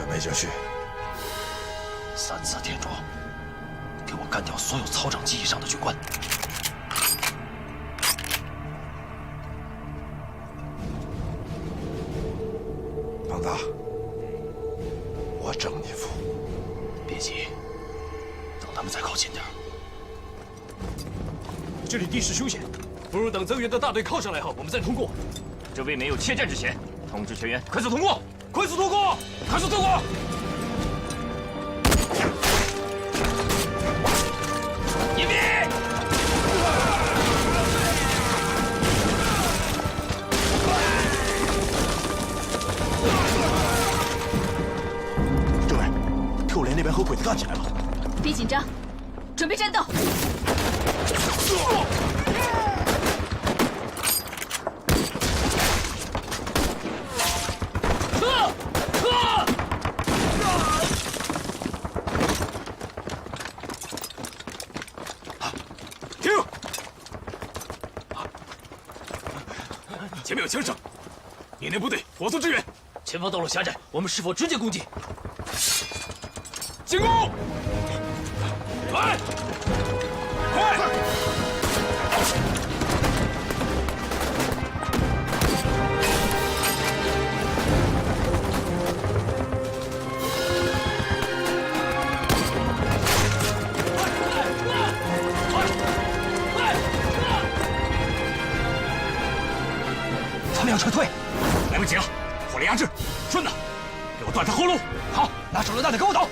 备就绪。3次添庄，给我干掉所有操长级以上的军官。庞大，我征你服。别急，等他们再靠近点。这里地势凶险，不如等增援的大队靠上来后，我们再通过。这未免有怯战之嫌。通知全员，快速通过！快速通过！快速通过！迎敌！政委，Q连那边和鬼子干起来了。别紧张，准备战斗！前面有枪声，你那部队火速支援。前方道路狭窄，我们是否直接攻击？进攻！来，快！他们要撤退，来不及了，火力压制，顺子，给我断他后路。好，拿手榴弹的跟我走。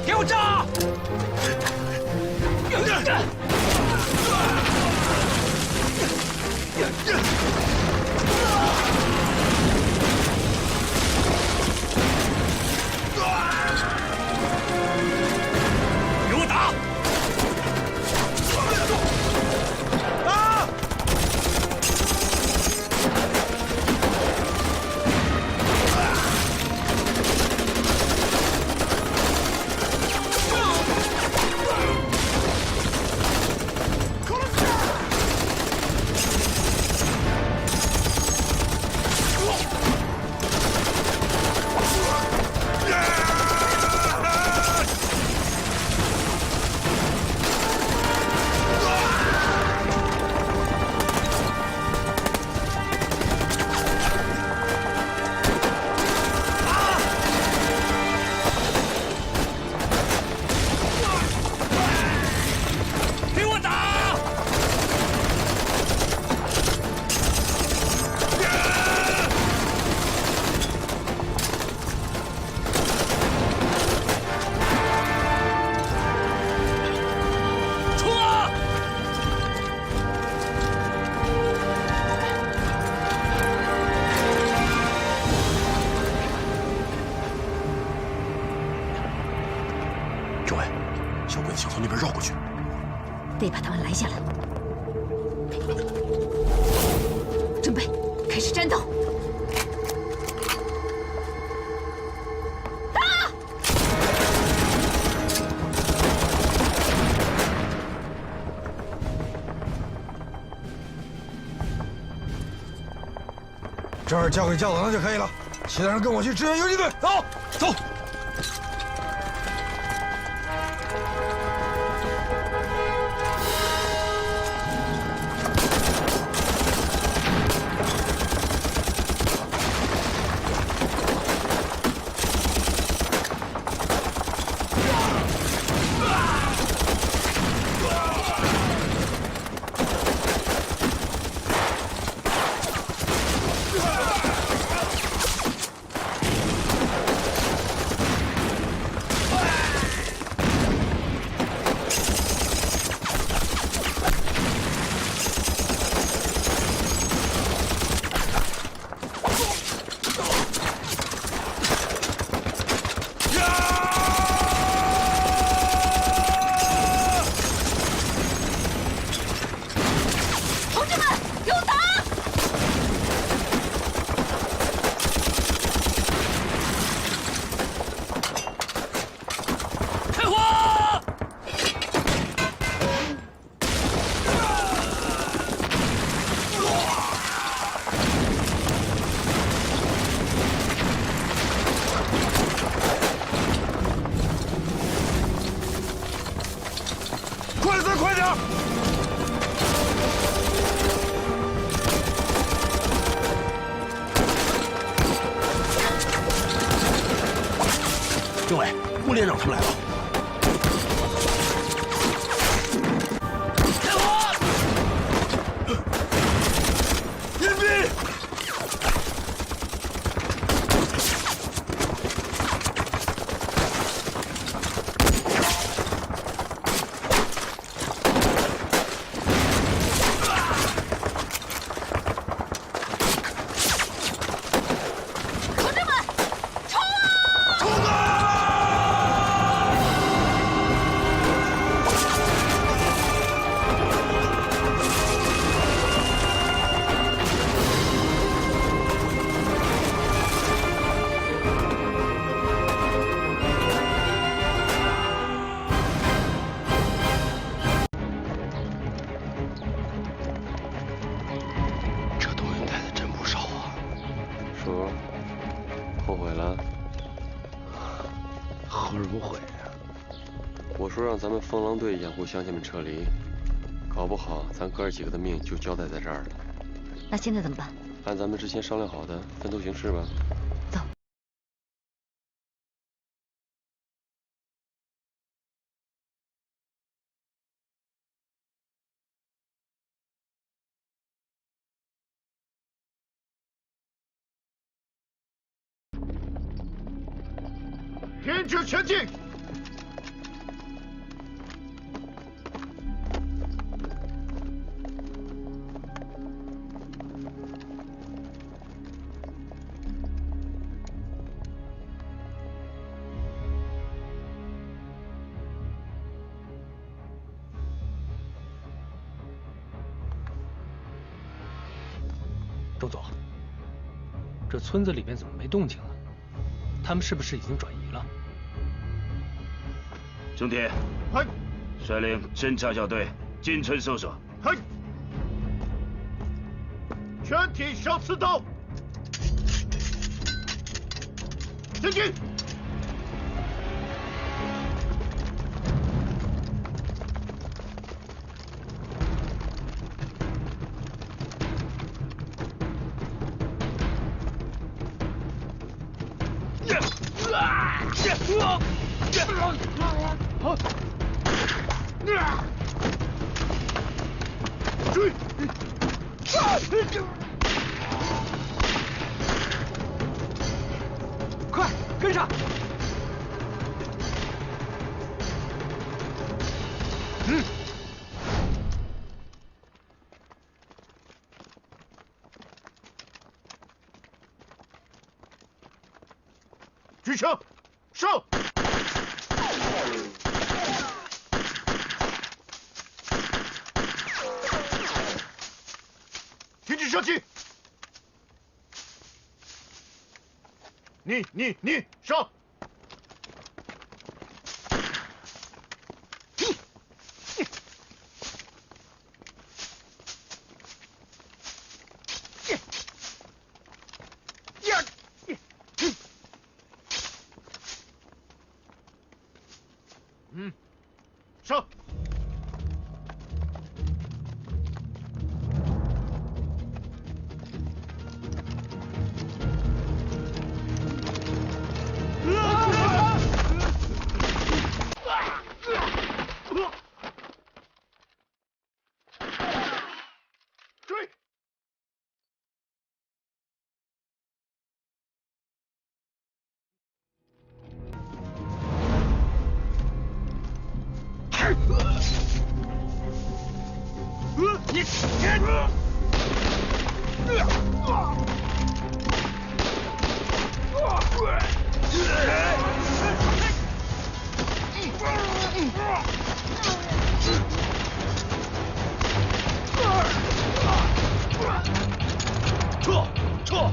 给我炸！给我打！想从那边绕过去，得把他们拦下来。准备，开始战斗！打！这儿交给教导长就可以了，其他人跟我去支援游击队。走，走。快点！政委，穆连长他们来了。给我！隐蔽！同志们，冲啊！冲啊！这东西带的真不少啊！叔，后悔了？后什么悔呀？我说让咱们风狼队掩护乡亲们撤离，搞不好咱哥儿几个的命就交代在这儿了。那现在怎么办？按咱们之前商量好的，分头行事吧。走。停止前进！周总，这村子里面怎么没动静啊？他们是不是已经转移了？兄弟，嗨率领侦察小队进村搜索。嗨！全体上刺刀！前进！追！快跟上！举枪，上！停止射击！你上！上！追！撤！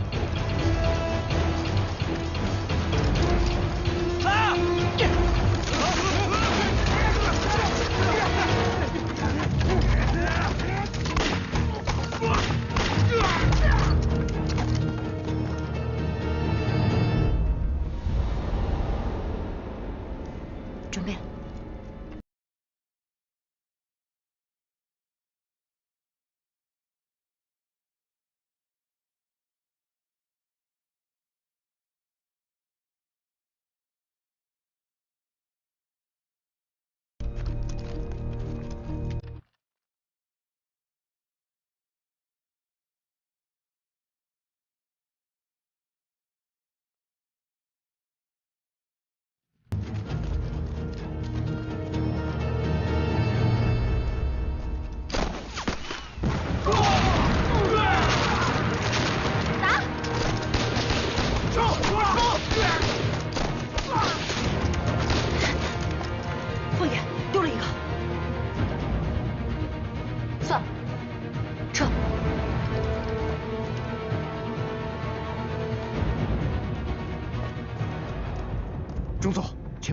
准备了。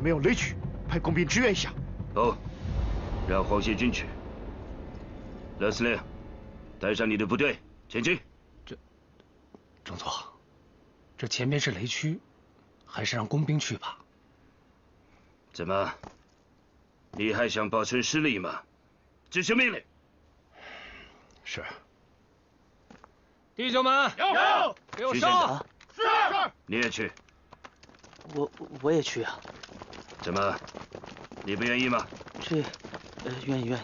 没有雷区，派工兵支援一下。哦，让黄歇军去。勒司令，带上你的部队前进。中佐，这前边是雷区，还是让工兵去吧？怎么？你还想保存实力吗？执行命令。是。弟兄们，有，给我徐上！是。你也去。我也去啊。怎么？你不愿意吗？愿意。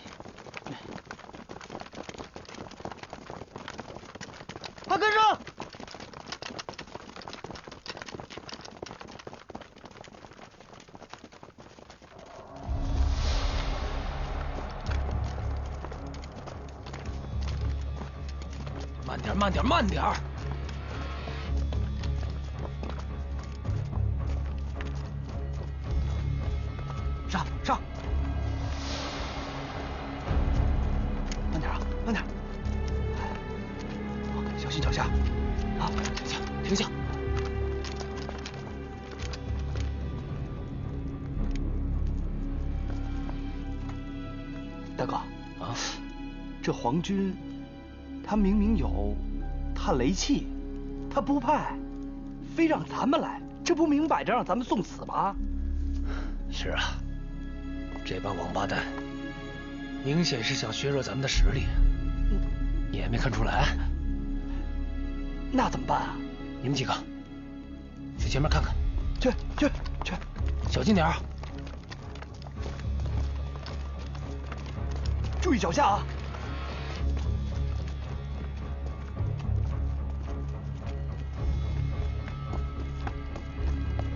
快跟上！慢点！上！慢点！小心脚下！好，停下！大哥啊，这皇军，他明明有探雷器，他不派，非让咱们来，这不明摆着让咱们送死吗？是啊，这帮王八蛋，明显是想削弱咱们的实力。你还没看出来？那怎么办啊？你们几个去前面看看。去，小心点儿。注意脚下啊！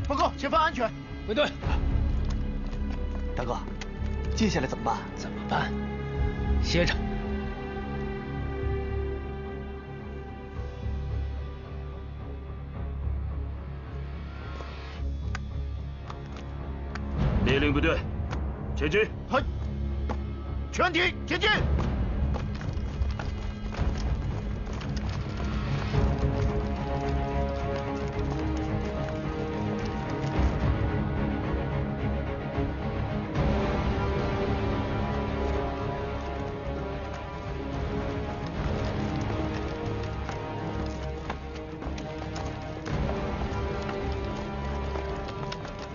报告，前方安全。归队。大哥，接下来怎么办？怎么办？歇着。列领部队，前进！嗨，全体前进！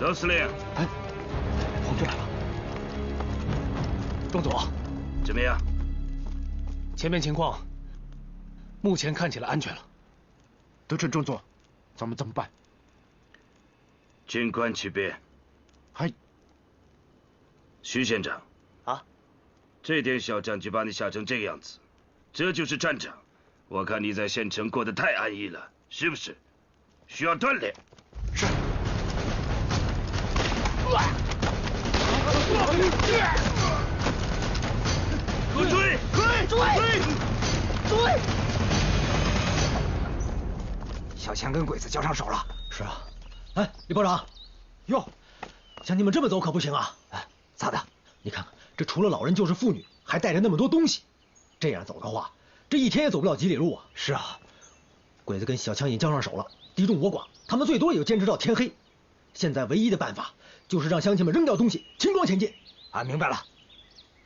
勒司令，皇军来了。中佐，怎么样？前面情况目前看起来安全了。德川中佐，咱们怎么办？静观其变。嗨，徐县长。啊？这点小仗就把你吓成这个样子，这就是战场。我看你在县城过得太安逸了，是不是？需要锻炼。是。给我追！追！小强跟鬼子交上手了。是啊。哎，李保长，哟，像你们这么走可不行啊！哎，咋的？你看看，这除了老人就是妇女，还带着那么多东西，这样走的话，这一天也走不了几里路啊。是啊，鬼子跟小强也交上手了，敌众我寡，他们最多也就坚持到天黑。现在唯一的办法就是让乡亲们扔掉东西，轻装前进。俺明白了，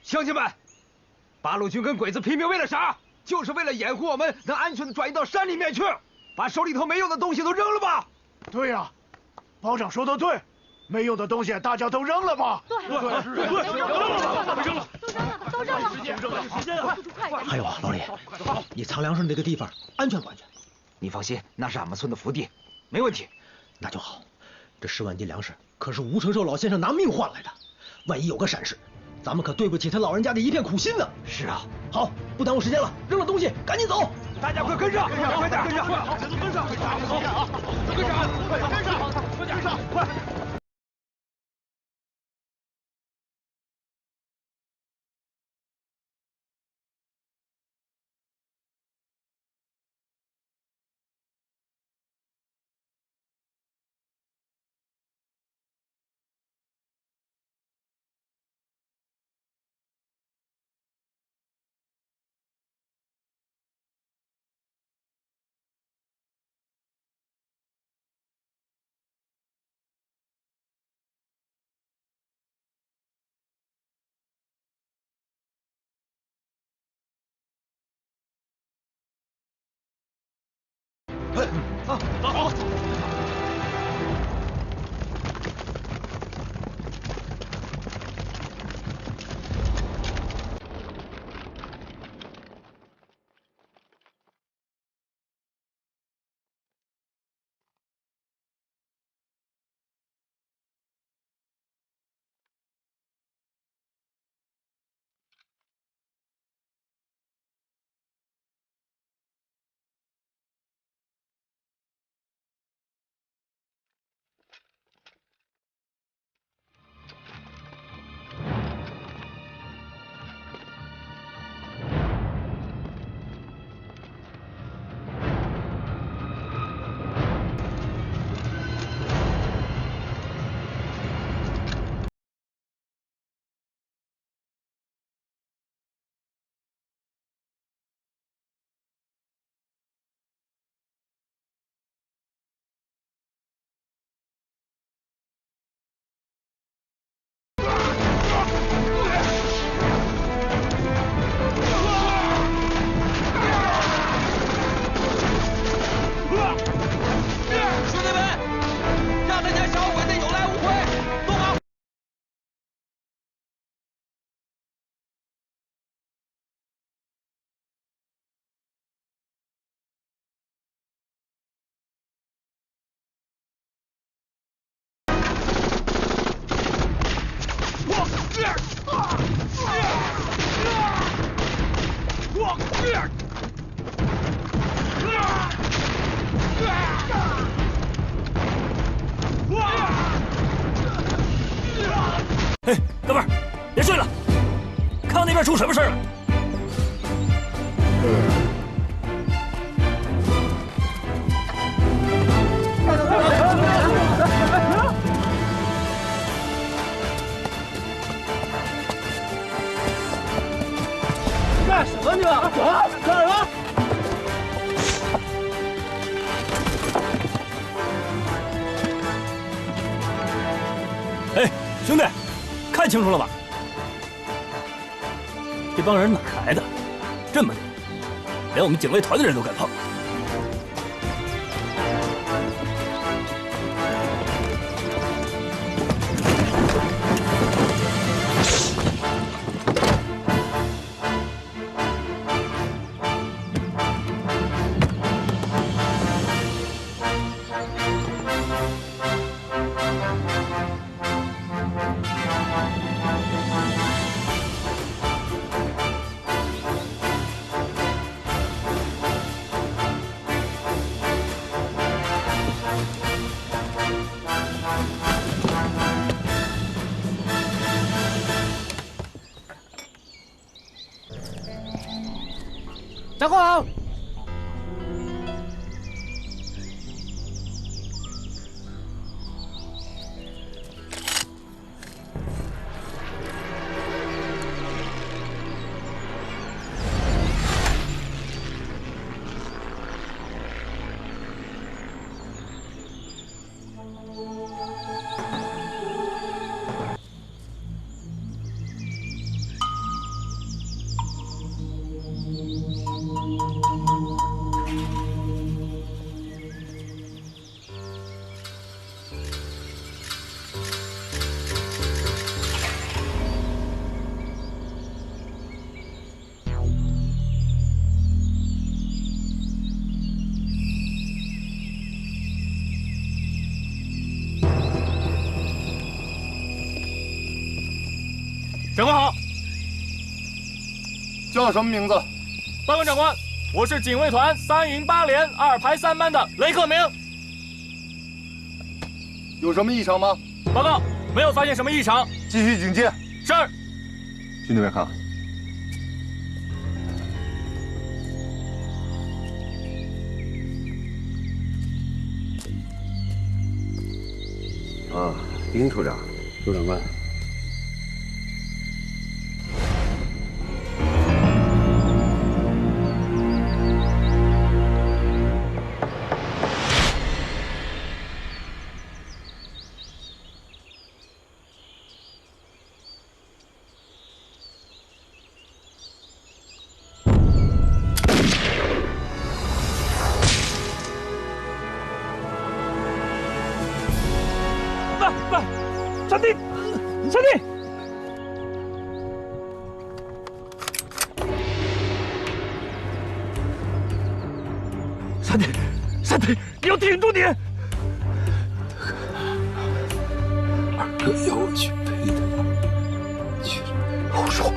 乡亲们，八路军跟鬼子拼命为了啥？就是为了掩护我们能安全的转移到山里面去，把手里头没用的东西都扔了吧。对呀，保长说的对，没用的东西大家都扔了吧。对，扔了。时间啊！还有啊，老李，你藏粮食那个地方安全不安全？你放心，那是俺们村的福地，没问题。那就好。这10万斤粮食可是吴承寿老先生拿命换来的，万一有个闪失，咱们可对不起他老人家的一片苦心呢。是啊，好，不耽误时间了，扔了东西赶紧走，大家快跟上，快点跟上，跟上，快跟上，快！走。嘿，哥们儿，别睡了，看看那边出什么事儿了。干什么你们？啊！干什么？哎，兄弟，看清楚了吧？这帮人哪儿来的？这么多，连我们警卫团的人都敢碰。长官好。长官好，叫什么名字？报告长官，我是警卫团3营8连2排3班的雷克明。有什么异常吗？报告，没有发现什么异常。继续警戒。是。去那边看。啊，丁处长，周长官。三弟，三弟，你要挺住你！二哥要我去陪他，去胡说！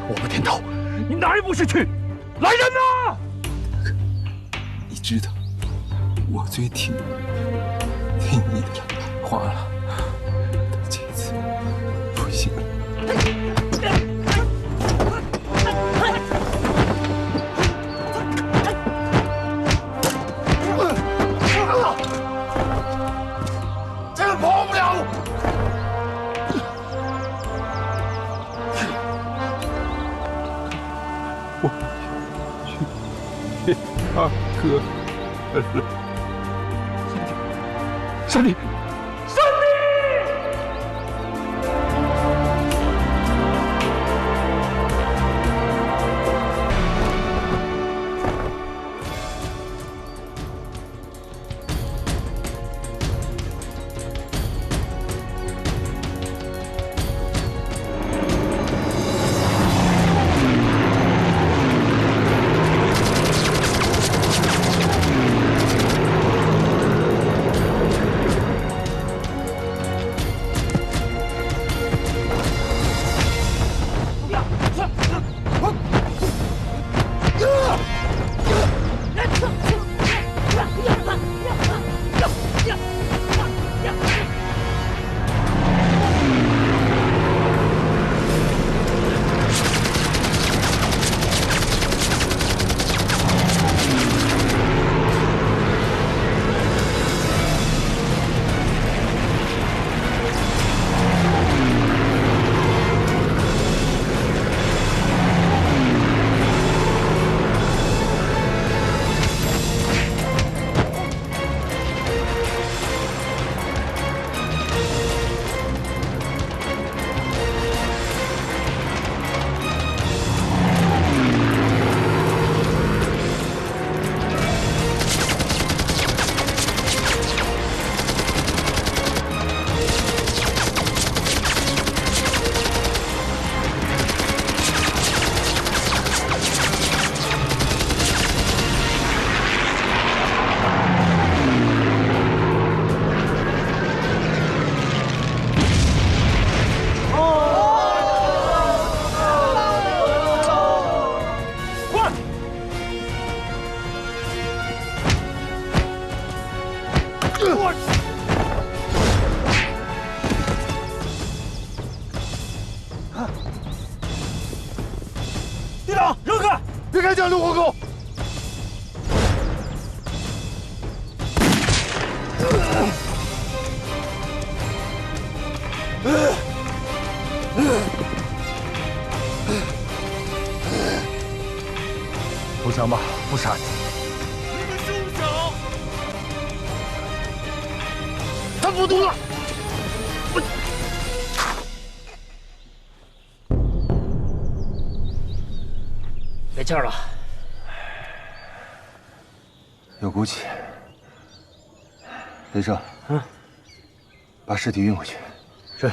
我们点头，你哪也不许去！来人呐！你知道，我最听你的话了，但这次不行了。真跑不了！我去见二哥了。三弟，三弟！队长，让开！别开枪，刘皇后！不想吧，不杀你。你们休想！他服毒了。没气儿了，有骨气。雷胜，把尸体运回去。是。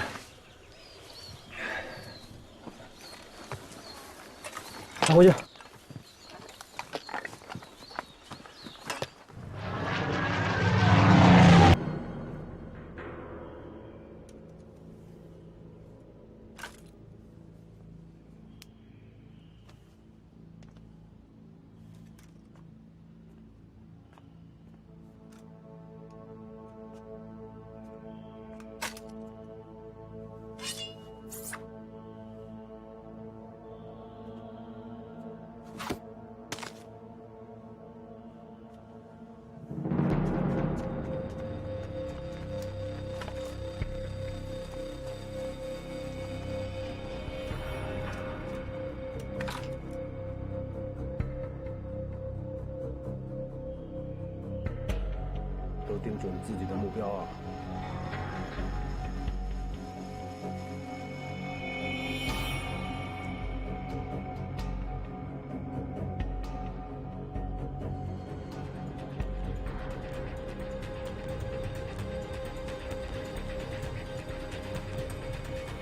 拿回去。都定准自己的目标啊！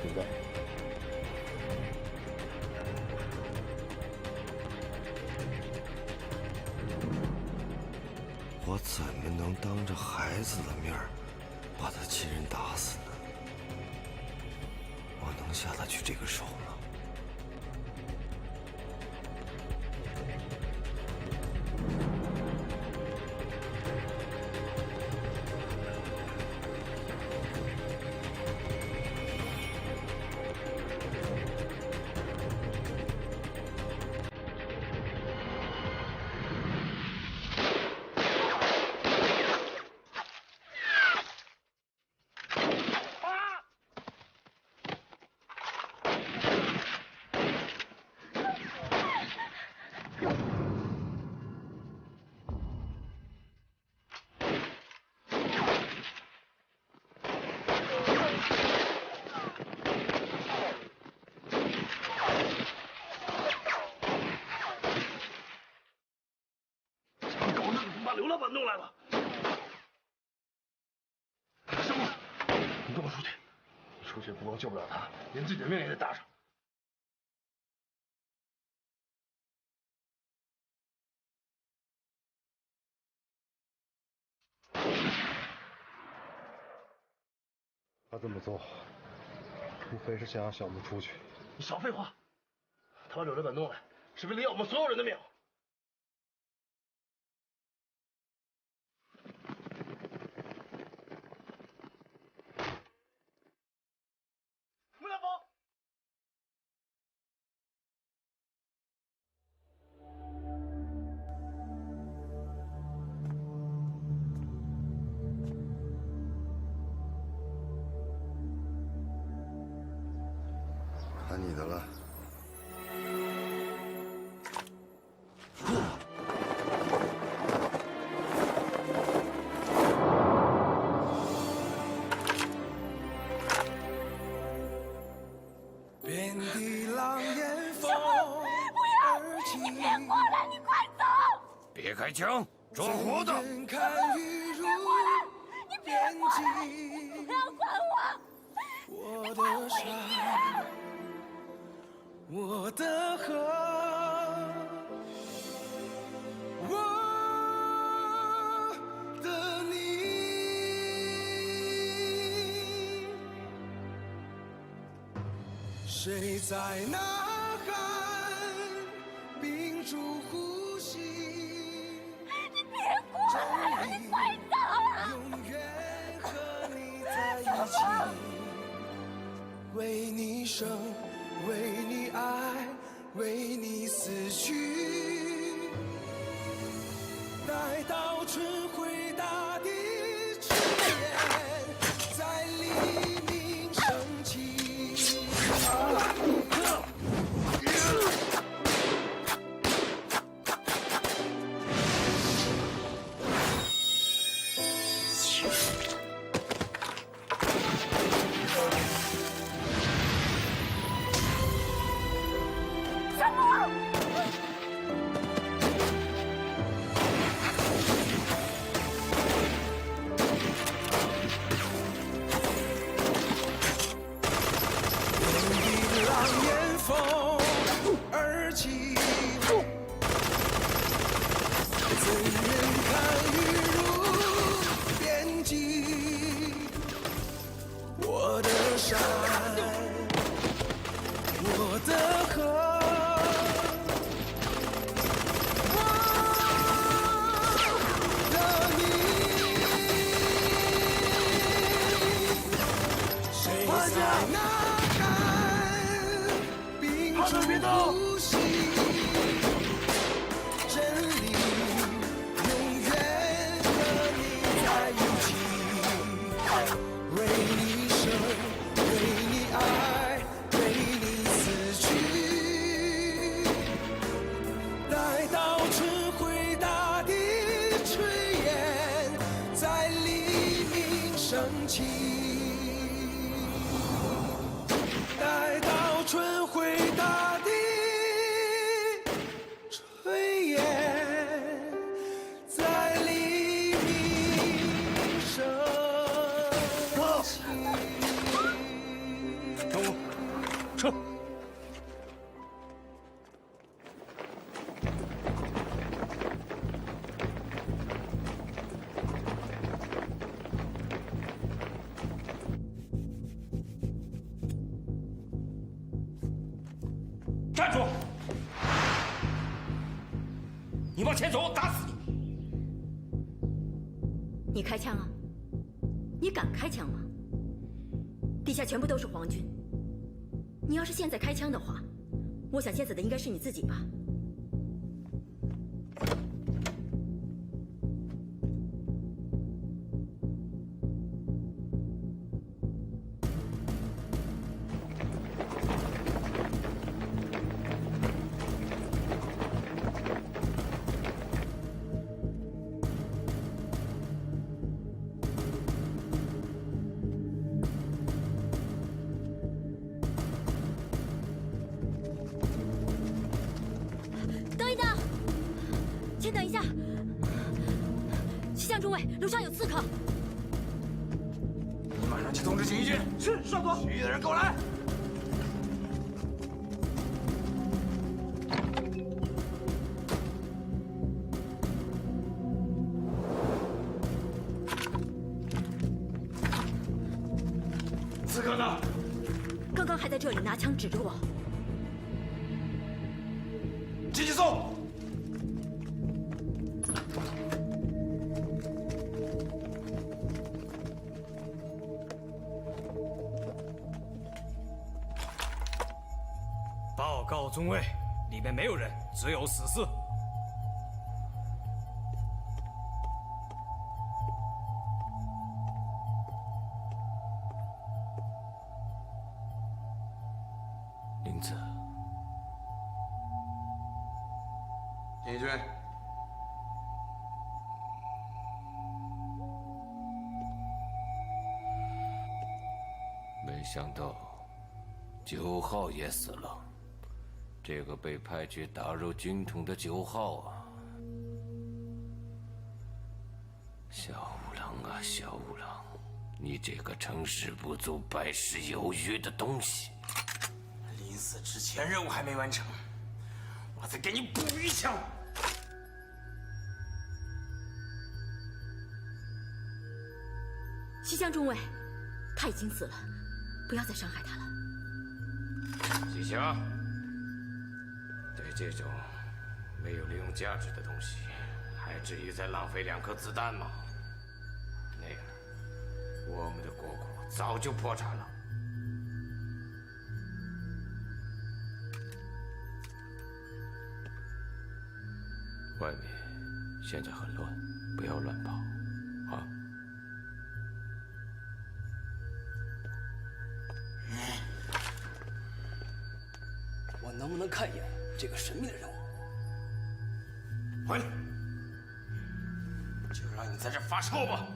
准备。怎么能当着孩子的面把他亲人打死呢？我能下得去这个手吗？把刘老板弄来了。师傅，你跟我出去，你出去不光救不了他，连自己的命也得搭上。他这么做，无非是想让小木出去。你少废话，他把柳老板弄来，是为了要我们所有人的命。看你的了。遍地狼烟风，不要！你别过来！你快走！别开枪，装活的！你别过来！你别过来！不要管我！我的山，我的河，我的你，谁在呐喊，屏住呼吸？你别过来！你快走啊！永远和你在一起。为你生，为你爱，为你死去。待到春回大地之前，在黎明升起。待到春回大地炊烟，在黎明升起。成武，撤！你往前走，我打死你！你开枪啊？你敢开枪吗？底下全部都是皇军，你要是现在开枪的话，我想先死的应该是你自己吧。先等一下，西乡中尉，楼上有刺客。你马上去通知起义军。是，少佐。其余的人跟我来。刺客呢？刚刚还在这里拿枪指着我。进去送。报告中尉，里面没有人，只有死士。林子，起义军，没想到9号也死了。这个被派去打入军统的9号啊，小五郎啊，小五郎，你这个成事不足败事有余的东西！临死之前任务还没完成，我再给你补一枪！西乡中尉，他已经死了，不要再伤害他了。西乡。对这种没有利用价值的东西，还至于再浪费2颗子弹吗？那样，我们的国库早就破产了。外面现在很乱，不要乱跑，啊！我能不能看一眼这个神秘的人物？回来，就让你在这发臭吧！